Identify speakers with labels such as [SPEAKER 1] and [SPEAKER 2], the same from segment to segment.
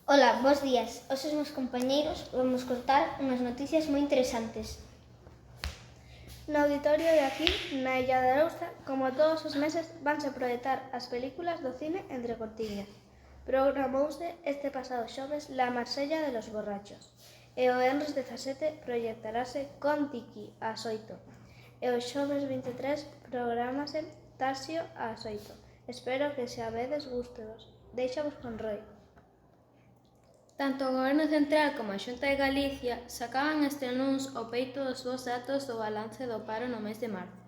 [SPEAKER 1] Ola, bos días. Os meus compañeiros vamos contar unhas noticias moi interesantes.
[SPEAKER 2] No auditorio de aquí, na Illa de Arousa, como todos os meses, vanse proyectar as películas do cine entre cortiñas. Programouse este pasado xoves La Marsella de los Borrachos e o venres 17 proyectarase Kon-Tiki ás 8 e o xoves 23 programase Taxio ás 8. Espero que se a vedes gústevos. Deixavos con Roy.
[SPEAKER 3] Tanto o Goberno Central como a Xunta de Galicia sacaban este luns ao peito os bons datos do balance do paro no mes de marzo.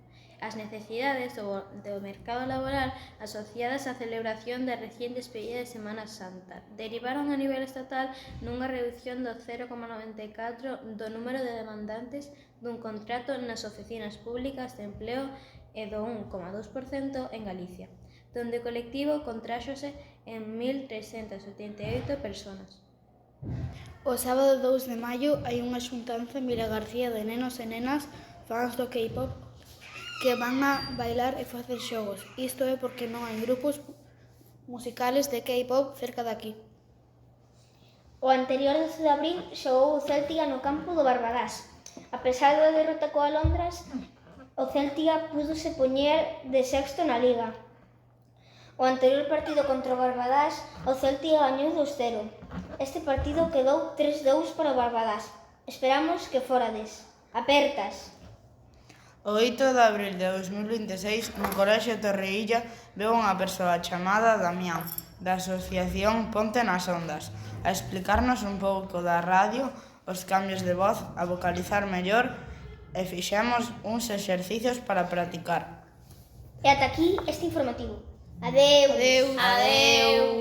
[SPEAKER 3] As necesidades do mercado laboral asociadas á celebración da recién despedida de Semana Santa derivaron a nivel estatal nunha reducción do 0,94 do número de demandantes dun contrato nas oficinas públicas de empleo e do 1,2% en Galicia, donde o colectivo contráxose en 1.388 personas.
[SPEAKER 4] O sábado 2 de maio hai unha xuntanza en Vilagarcía de nenos e nenas fans do K-pop que van a bailar e facer xogos. Isto é porque non hai grupos musicales de K-pop cerca de aquí.
[SPEAKER 1] O anterior 12 de abril xogou o Céltiga no campo do Barbadás. A pesar da derrota coa Londras, o Céltiga púdose poñer de sexto na Liga. O anterior partido contra o Barbadás, o Céltiga gañou 2-0. Este partido quedou 3-2 para o Barbadás. Esperamos que forades. Apertas!
[SPEAKER 5] O 8 de abril de 2026, no Colexio Torreilla, veu unha persoa chamada Damián, da Asociación Ponte nas Ondas, a explicarnos un pouco da radio, os cambios de voz, a vocalizar mellor e fixemos uns exercicios para practicar.
[SPEAKER 1] E ata aquí este informativo. Adeu!
[SPEAKER 4] Adeu!